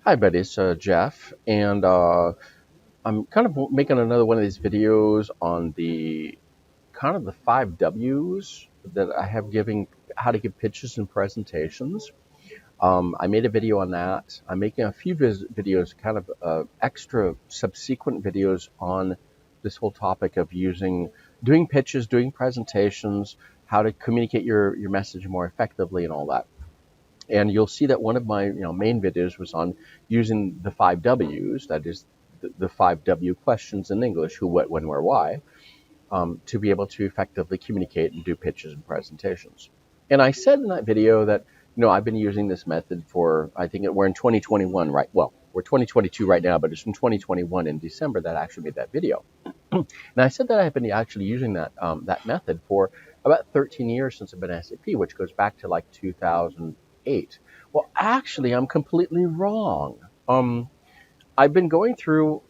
Hi, buddy. It's Jeff, and I'm kind of making another one of these videos on the kind of the five W's that I have giving how to give pitches and presentations. I made a video on that. I'm making a few videos, kind of extra subsequent videos on this whole topic of doing pitches, doing presentations, how to communicate your message more effectively, and all that. And you'll see that one of my main videos was on using the five W's, that is the five W questions in English: who, what, when, where, why, to be able to effectively communicate and do pitches and presentations. And I said in that video that I've been using this method for, I think we're in 2021, right? Well, we're 2022 right now, but it's in 2021 in December that I actually made that video. And I said that I've been actually using that method for about 13 years since I've been at SAP, which goes back to like 2008. Well, actually, I'm completely wrong. I've been going through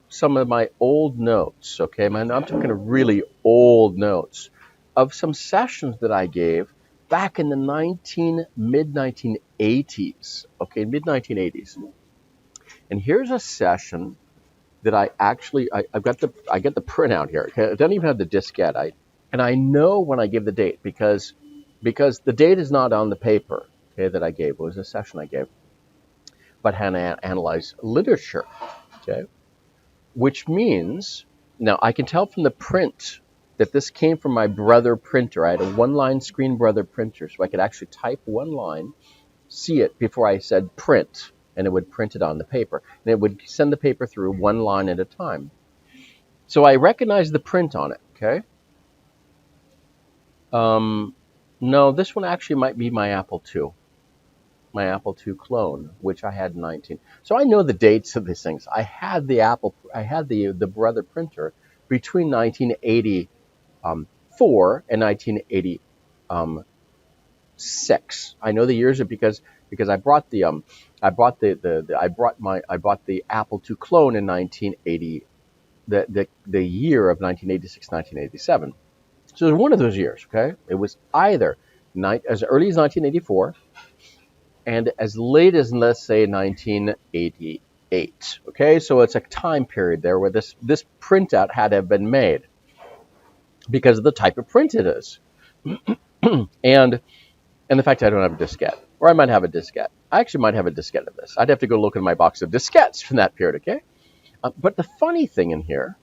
some of my old notes. Okay, I'm talking really old notes of some sessions that I gave back in the mid 1980s. Okay, mid 1980s. And here's a session that I get the printout here. Okay? I don't even have the diskette. And I know when I give the date because the date is not on the paper. Okay, that I gave. It was a session I gave, but how to analyze literature. Okay, which means now I can tell from the print that this came from my Brother printer. I had a one-line screen Brother printer, so I could actually type one line, see it before I said print, and it would print it on the paper, and it would send the paper through one line at a time. So I recognized the print on it. Okay. No, this one actually might be my Apple II, my Apple II clone, which I had in 19. So I know the dates of these things. I had the Brother printer between 1984 and 1986. I know the years because I bought the Apple II clone in 1980, the year of 1986, 1987. So it was one of those years. Okay, it was either as early as 1984 and as late as, let's say, 1988. Okay, so it's a time period there where this printout had to have been made because of the type of print it is, and the fact I don't have a diskette, or I might have a diskette. I actually might have a diskette of this. I'd have to go look in my box of diskettes from that period. Okay, but the funny thing in here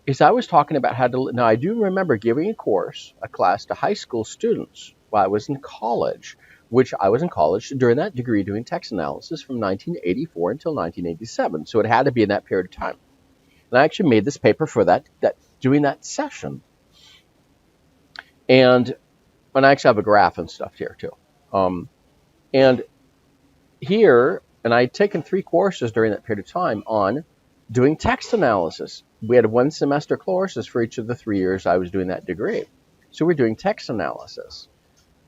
is I was talking about how to. Now I do remember giving a class to high school students while I was in college, which I was in college during that degree doing text analysis from 1984 until 1987. So it had to be in that period of time. And I actually made this paper for that doing that session. And I actually have a graph and stuff here too. And here, and I'd taken 3 courses during that period of time on doing text analysis. We had 1 semester courses for each of the 3 years I was doing that degree. So we're doing text analysis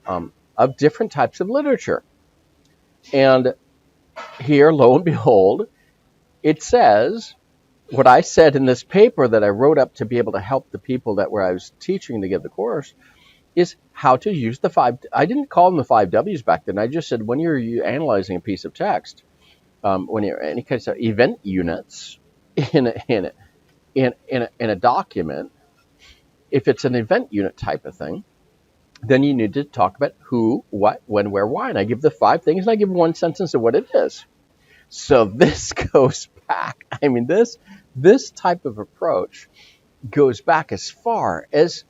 of different types of literature. And here, lo and behold, it says what I said in this paper that I wrote up to be able to help the people that where I was teaching to give the course is how to use the 5. I didn't call them the 5 W's back then. I just said when you're analyzing a piece of text, when you're any kind of event units in a document, if it's an event unit type of thing, then you need to talk about who, what, when, where, why. And I give the 5 things, and I give 1 sentence of what it is. So this goes back. I mean, this type of approach goes back as far as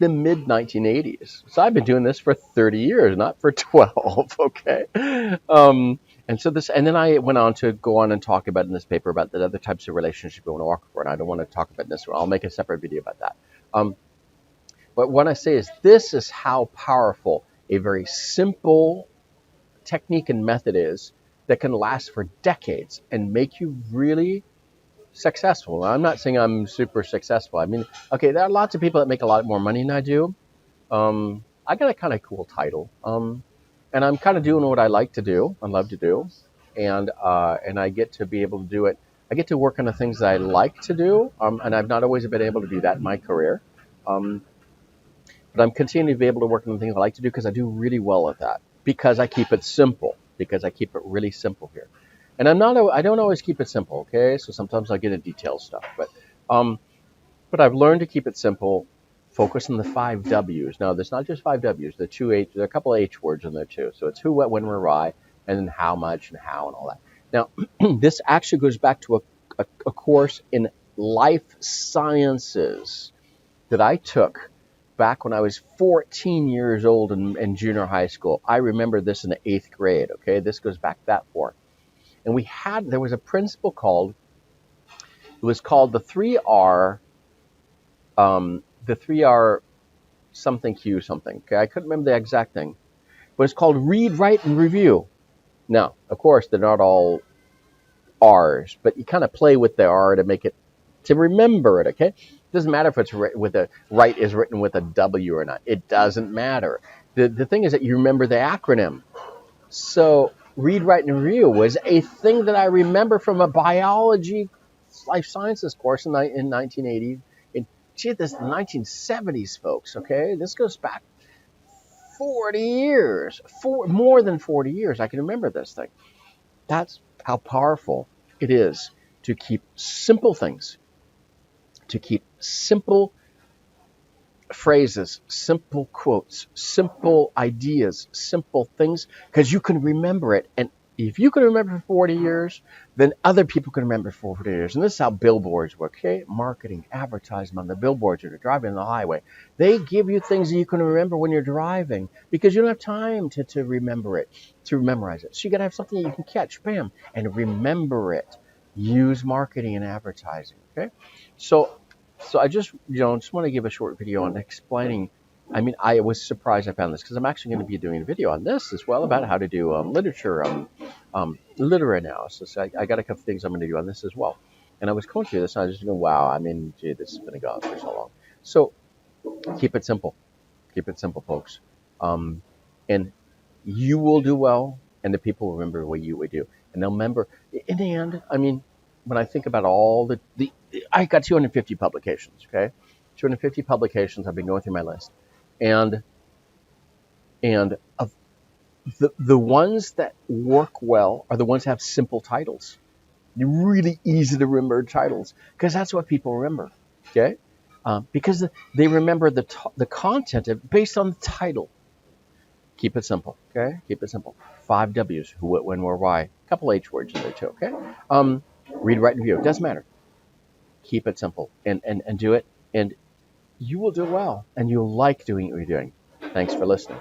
the mid 1980s. So I've been doing this for 30 years, not for 12. Okay. And then I went on to go on and talk about in this paper about the other types of relationships you want to walk for. And I don't want to talk about this one. I'll make a separate video about that. But what I say is this is how powerful a very simple technique and method is that can last for decades and make you really successful. I'm not saying I'm super successful. I mean, okay, there are lots of people that make a lot more money than I do. I got a kind of cool title, and I'm kind of doing what I like to do, I love to do, and I get to be able to do it. I get to work on the things that I like to do, and I've not always been able to do that in my career. But I'm continuing to be able to work on the things I like to do because I do really well at that. Because I keep it simple. Because I keep it really simple here. And I don't always keep it simple, okay? So sometimes I get into detailed stuff, um, but I've learned to keep it simple, focus on the 5 W's. Now, there's not just 5 W's, there are a couple of H words in there too. So it's who, what, when, where, why, and then how much and how and all that. Now, this actually goes back to a course in life sciences that I took back when I was 14 years old in junior high school. I remember this in the 8th grade, okay? This goes back that far. And there was a principle it was called the 3R something Q something, okay? I couldn't remember the exact thing, but it's called read, write, and review. Now, of course, they're not all R's, but you kind of play with the R to remember it, okay? It doesn't matter if it's right is written with a W or not. It doesn't matter. The thing is that you remember the acronym. So read, write, and review was a thing that I remember from a biology life sciences course in 1980. This is the 1970s, folks, okay? This goes back 40 years, more than 40 years. I can remember this thing. That's how powerful it is to keep simple things, to keep simple phrases, simple quotes, simple ideas, simple things, because you can remember it. And if you can remember for 40 years, then other people can remember for 40 years. And this is how billboards work, okay? Marketing, advertisement on the billboards when you're driving on the highway. They give you things that you can remember when you're driving because you don't have time to remember it, to memorize it. So you got to have something that you can catch, bam, and remember it. Use marketing and advertising, okay? So I just want to give a short video on explaining. I mean, I was surprised I found this because I'm actually going to be doing a video on this as well about how to do literary analysis. I got a couple things I'm going to do on this as well. And I was going through this and I was just going, wow, I mean, gee, this is going to go on for so long. So keep it simple. Keep it simple, folks. And you will do well, and the people will remember what you would do. And they'll remember, in the end, I mean, when I think about all I got 250 publications, okay? 250 publications. I've been going through my list. And of the ones that work well are the ones that have simple titles. They're really easy to remember titles because that's what people remember, okay? Because they remember the content based on the title. Keep it simple, okay? Keep it simple. 5 W's, who, what, when, where, why. A couple H words in there too, okay? Read, write, and review. It doesn't matter. Keep it simple and do it, and you will do well, and you'll like doing what you're doing. Thanks for listening.